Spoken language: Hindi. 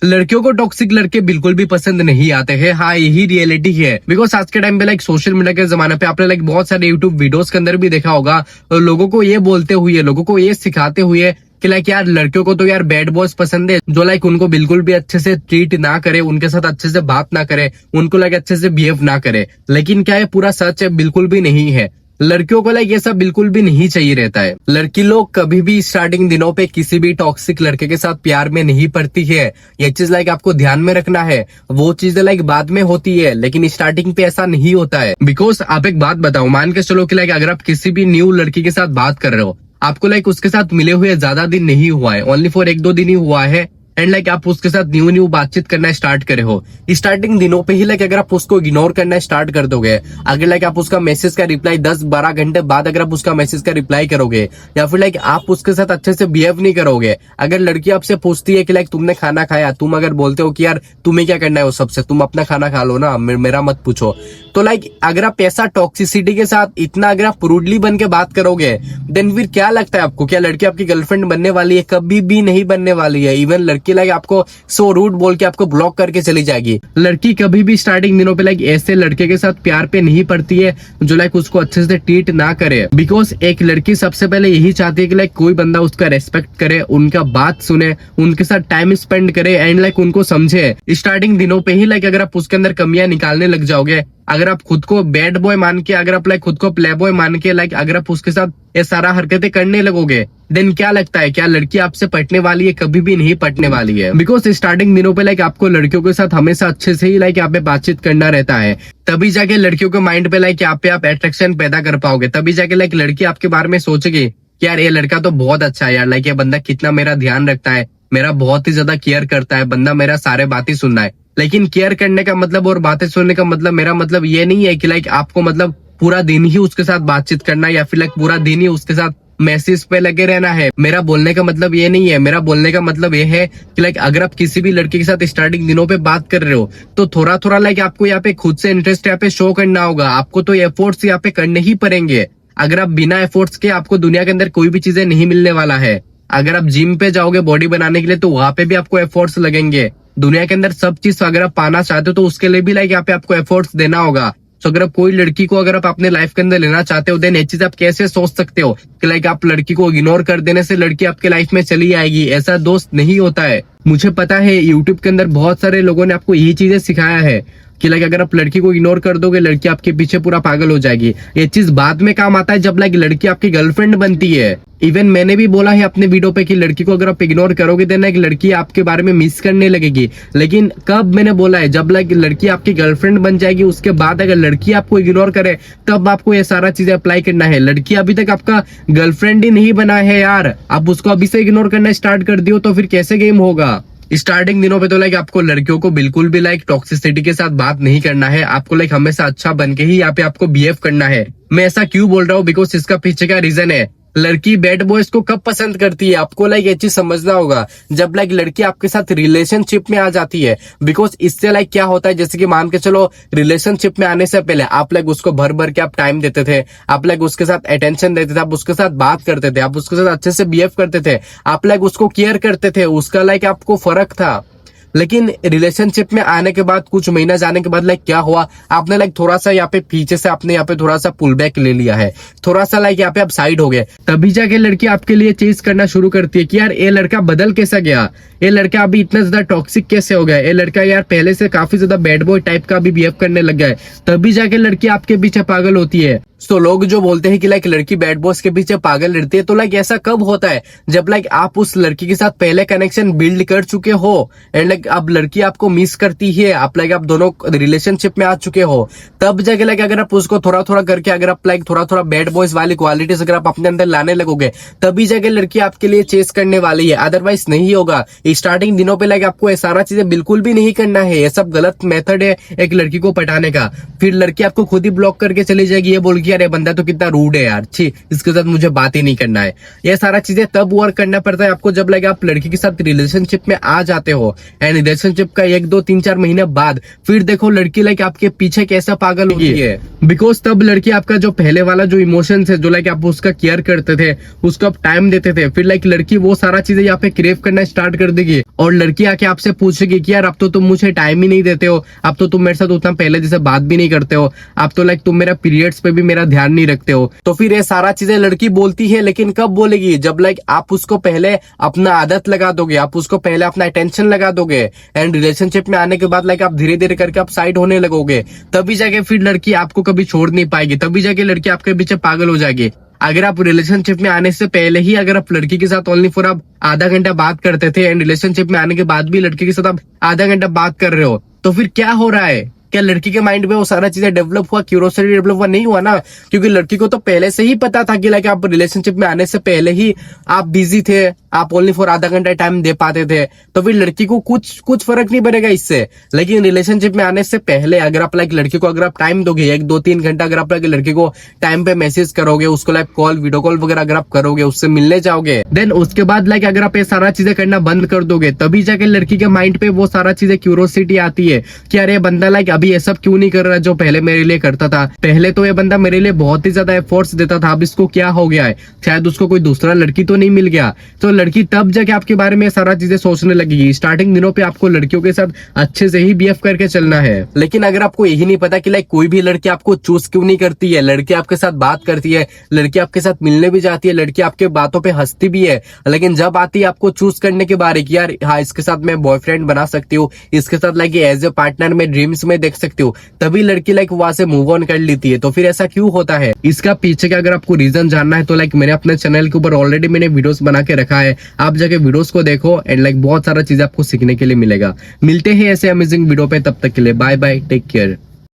लड़कियों को टॉक्सिक लड़के बिल्कुल भी पसंद नहीं आते हैं। हाँ, यही रियलिटी है। बिकॉज आज के टाइम पे सोशल मीडिया के जमाने पे आपने बहुत सारे यूट्यूब वीडियोस के अंदर भी देखा होगा, लोगों को ये बोलते हुए, लोगों को ये सिखाते हुए कि यार लड़कियों को तो यार बैड बॉयज पसंद है, जो उनको बिल्कुल भी अच्छे से ट्रीट ना करे, उनके साथ अच्छे से बात ना करे, उनको अच्छे से बिहेव ना करे। लेकिन क्या ये पूरा सच है? बिल्कुल भी नहीं है। लड़कियों को ये सब बिल्कुल भी नहीं चाहिए रहता है। लड़की लोग कभी भी स्टार्टिंग दिनों पे किसी भी टॉक्सिक लड़के के साथ प्यार में नहीं पड़ती है। ये चीज आपको ध्यान में रखना है। वो चीजें बाद में होती है, लेकिन स्टार्टिंग पे ऐसा नहीं होता है। बिकॉज आप एक बात बताओ, मान के चलो कि अगर आप किसी भी न्यू लड़की के साथ बात कर रहे हो, आपको उसके साथ मिले हुए ज्यादा दिन नहीं हुआ है, ओनली फॉर 1-2 दिन ही हुआ है, एंड आप उसके साथ न्यू बातचीत करना स्टार्ट करे हो। स्टार्टिंग दिनों पे ही अगर आप उसको इग्नोर करना स्टार्ट कर दोगे, अगर आप उसका मैसेज का रिप्लाई 10-12 घंटे बाद अगर आप उसका मैसेज का रिप्लाई करोगे, या फिर आप उसके साथ अच्छे से बिहेव नहीं करोगे, अगर लड़की आपसे पूछती है कि तुमने खाना खाया, तुम अगर बोलते हो कि यार तुम्हें क्या करना है वो सबसे, तुम अपना खाना खा लो ना, मेरा मत पूछो, तो अगर आप ऐसा टॉक्सिसिटी के साथ इतना अगर आप रूडली बन के बात करोगे, देन फिर क्या लगता है आपको, क्या लड़की आपकी गर्लफ्रेंड बनने वाली है? कभी भी नहीं बनने वाली है। इवन लड़की आपको सो रूड बोल के आपको ब्लॉक करके चली जाएगी। लड़की कभी भी स्टार्टिंग दिनों पे ऐसे लड़के के साथ प्यार पे नहीं पड़ती है जो उसको अच्छे से ट्रीट ना करे। बिकॉज एक लड़की सबसे पहले यही चाहती है कि कोई बंदा उसका रेस्पेक्ट करे, उनका बात सुने, उनके साथ टाइम स्पेंड करे, एंड उनको समझे। स्टार्टिंग दिनों पे ही अगर आप उसके अंदर कमियां निकालने लग जाओगे, अगर आप खुद को बैड बॉय मान के, अगर आप खुद को प्ले बॉय मान के अगर आप उसके साथ ये सारा हरकतें करने लगोगे, देन क्या लगता है, क्या लड़की आपसे पटने वाली है? कभी भी नहीं पटने वाली है। बिकॉज स्टार्टिंग दिनों पे आपको लड़कियों के साथ हमेशा अच्छे से ही यहाँ पे बातचीत करना रहता है, तभी जाके लड़कियों के माइंड पे यहाँ पे आप अट्रैक्शन पैदा कर पाओगे, तभी जाके लड़की आपके बारे में सोचेगी कि यार ये लड़का तो बहुत अच्छा है यार, ये बंदा कितना मेरा ध्यान रखता है, मेरा बहुत ही ज्यादा केयर करता है, बंदा मेरा सारे बातें सुनना है। लेकिन केयर करने का मतलब और बातें सुनने का मतलब, मेरा मतलब ये नहीं है कि आपको पूरा दिन ही उसके साथ बातचीत करना, या फिर पूरा दिन ही उसके साथ मैसेज पे लगे रहना है। मेरा बोलने का मतलब ये नहीं है। मेरा बोलने का मतलब ये है कि अगर आप किसी भी लड़के के साथ स्टार्टिंग दिनों पे बात कर रहे हो, तो थोड़ा थोड़ा आपको यहाँ पे खुद से इंटरेस्ट यहाँ पे शो करना होगा। आपको तो एफर्ट्स यहाँ पे करने ही पड़ेंगे। अगर आप बिना एफर्ट्स के, आपको दुनिया के अंदर कोई भी चीजें नहीं मिलने वाला है। अगर आप जिम पे जाओगे बॉडी बनाने के लिए, तो वहां पे भी आपको एफर्ट्स लगेंगे। दुनिया के अंदर सब चीज अगर आप पाना चाहते हो, तो उसके लिए भी यहाँ पे आपको एफर्ट्स देना होगा। तो अगर आप कोई लड़की को अगर आप अपने लाइफ के अंदर लेना चाहते हो, देन ये चीज आप कैसे सोच सकते हो कि आप लड़की को इग्नोर कर देने से लड़की आपके लाइफ में चली आएगी? ऐसा दोस्त नहीं होता है। मुझे पता है यूट्यूब के अंदर बहुत सारे लोगों ने आपको यही चीजें सिखाया है कि अगर आप लड़की को इग्नोर कर दोगे, लड़की आपके पीछे पूरा पागल हो जाएगी। ये चीज बाद में काम आता है जब लड़की आपकी गर्लफ्रेंड बनती है। इवन मैंने भी बोला है अपने वीडियो पे कि लड़की को अगर आप इग्नोर करोगे, देन एक लड़की आपके बारे में मिस करने लगेगी। लेकिन कब मैंने बोला है? जब लड़की आपकी गर्लफ्रेंड बन जाएगी, उसके बाद अगर लड़की आपको इग्नोर करे, तब आपको ये सारा चीजें अप्लाई करना है। लड़की अभी तक आपका गर्लफ्रेंड ही नहीं बना है यार, आप उसको अभी से इग्नोर करना स्टार्ट कर दियो, तो फिर कैसे गेम होगा? स्टार्टिंग दिनों पे तो आपको लड़कियों को बिल्कुल भी टॉक्सिसिटी के साथ बात नहीं करना है। आपको हमेशा अच्छा बन के ही यहाँ पे आपको बिहेव करना है। मैं ऐसा क्यों बोल रहा हूँ? बिकॉज इसका पीछे का रीजन है। लड़की बैड बॉयज को कब पसंद करती है, आपको ये चीज समझना होगा, जब लड़की आपके साथ रिलेशनशिप में आ जाती है। बिकॉज इससे क्या होता है, जैसे कि मान के चलो रिलेशनशिप में आने से पहले आप उसको भर भर के आप टाइम देते थे, आप उसके साथ अटेंशन देते थे, आप उसके साथ बात करते थे, आप उसके साथ अच्छे से बिहेव करते थे, आप उसको केयर करते थे, उसका आपको फर्क था। लेकिन रिलेशनशिप में आने के बाद, कुछ महीना जाने के बाद क्या हुआ, आपने थोड़ा सा यहाँ पे पीछे से आपने यहाँ पे थोड़ा सा पुल बैक ले लिया है, थोड़ा सा यहाँ पे आप साइड हो गए। तभी जाके लड़की आपके लिए चेज करना शुरू करती है कि यार ये लड़का बदल कैसा गया, ये लड़का अभी इतना ज्यादा टॉक्सिक कैसे हो गया, ये लड़का यार पहले से काफी ज्यादा बैड बॉय टाइप का भी बिहेव करने लग गया है। तभी जाके लड़की आपके पीछे पागल होती है। तो लोग जो बोलते हैं कि लड़की बैड बॉयज के पीछे पागल रहती है, तो ऐसा कब होता है? जब आप उस लड़की के साथ पहले कनेक्शन बिल्ड कर चुके हो, एंड अब लड़की आपको मिस करती है, आप दोनों रिलेशनशिप में आ चुके हो, तब जाके अगर आप उसको थोड़ा थोड़ा करके, अगर आप थोड़ा थोड़ा बैड बॉयज वाली क्वालिटीज अगर आप अपने अंदर लाने लगोगे, तभी जाके लड़की आपके लिए चेस करने वाली है। अदरवाइज नहीं होगा। स्टार्टिंग दिनों पे आपको ये सारा चीजें बिल्कुल भी नहीं करना है। ये सब गलत मेथड है एक लड़की को पटाने का। फिर लड़की आपको खुद ही ब्लॉक करके चली जाएगी, ये बोल के अरे बंदा तो कितना रूड है यार, छी, इसके साथ मुझे बात ही नहीं करना है। ये सारा चीजें तब वर्क करना पड़ता है आपको जब आप लड़की के साथ रिलेशनशिप में आ जाते हो, एंड रिलेशनशिप का 1, 2, 3, 4 महीने बाद फिर देखो लड़की आपके पीछे कैसा पागल होगी है। बिकॉज तब लड़की आपका जो पहले वाला जो इमोशंस है, जो आप उसका केयर करते थे, उसको आप टाइम देते थे, फिर लड़की वो सारा चीजें यहाँ पे क्रेव करना स्टार्ट कर देगी। और लड़की आके आपसे पूछेगी कि यार अब तो तुम मुझे टाइम ही नहीं देते हो, अब तो तुम मेरे साथ उतना पहले जैसे बात भी नहीं करते हो, अब तो लाइक तुम मेरा पीरियड्स पे भी मेरा ध्यान नहीं रखते हो। तो फिर ये सारा चीजें लड़की बोलती है, लेकिन कब बोलेगी? जब लाइक आप उसको पहले अपना आदत लगा दोगे, आप उसको पहले अपना अटेंशन लगा दोगे, एंड रिलेशनशिप में आने के बाद लाइक आप धीरे धीरे करके आप साइड होने लगोगे, तभी जाके फिर लड़की आपको कभी छोड़ नहीं पाएगी, तभी जाके लड़की आपके पीछे पागल हो जाएगी। अगर आप रिलेशनशिप में आने से पहले ही अगर आप लड़की के साथ ओनली फॉर आप आधा घंटा बात करते थे, एंड रिलेशनशिप में आने के बाद भी लड़की के साथ आप आधा घंटा बात कर रहे हो, तो फिर क्या हो रहा है? क्या लड़की के माइंड में वो सारा चीजें डेवलप हुआ, क्यूरियोसिटी डेवलप हुआ? नहीं हुआ ना, क्योंकि लड़की को तो पहले से ही पता था कि लाइक आप रिलेशनशिप में आने से पहले ही आप बिजी थे, आप ओनली फॉर आधा घंटा टाइम दे पाते थे, तो फिर लड़की को कुछ फर्क नहीं पड़ेगा इससे। लेकिन रिलेशनशिप में आने से पहले अगर आप लाइक लड़की को अगर आप टाइम दोगे 1-2-3 घंटा, अगर आप लाइक लड़की को टाइम पे मैसेज करोगे, उसको लाइक कॉल वीडियो कॉल वगैरह अगर आप करोगे, उससे मिलने जाओगे, देन उसके बाद लाइक अगर आप ये सारा चीजें करना बंद कर दोगे, तभी जाके लड़की के माइंड पे वो सारा चीजें क्यूरियोसिटी आती है कि अरे बंदा लाइक अभी ये सब क्यों नहीं कर रहा जो पहले मेरे लिए करता था। पहले तो ये बंदा मेरे लिए बहुत ही ज्यादा एफर्ट्स देता था, अब इसको क्या हो गया है? शायद उसको कोई दूसरा लड़की तो नहीं मिल गया। तो लड़की तब जाके आपके बारे में सारा चीजें सोचने लगेगी। स्टार्टिंग दिनों पे आपको लड़कियों के साथ अच्छे से ही बिहेव करके चलना है। लेकिन अगर आपको यही नहीं पता कि लाइक कोई भी लड़की आपको चूज क्यों नहीं करती है, लड़की आपके साथ बात करती है, लड़की आपके साथ मिलने भी जाती है, लड़की आपके बातों पे हंसती भी है, लेकिन जब आती है आपको चूज करने के बारे की यार हाँ इसके साथ मैं बॉयफ्रेंड बना सकती हूँ, इसके साथ लाइक एज ए पार्टनर में ड्रीम्स में देख सकती हूँ, तभी लड़की लाइक वहां से मूव ऑन कर लेती है। तो फिर ऐसा क्यों होता है? इसका पीछे का अगर आपको रीजन जानना है तो लाइक मैंने अपने चैनल के ऊपर ऑलरेडी मैंने वीडियोस बना के रखा है, आप जाके वीडियोस को देखो एंड लाइक बहुत सारा चीज आपको सीखने के लिए मिलेगा। मिलते हैं ऐसे अमेजिंग वीडियो पे, तब तक के लिए बाय बाय, टेक केयर।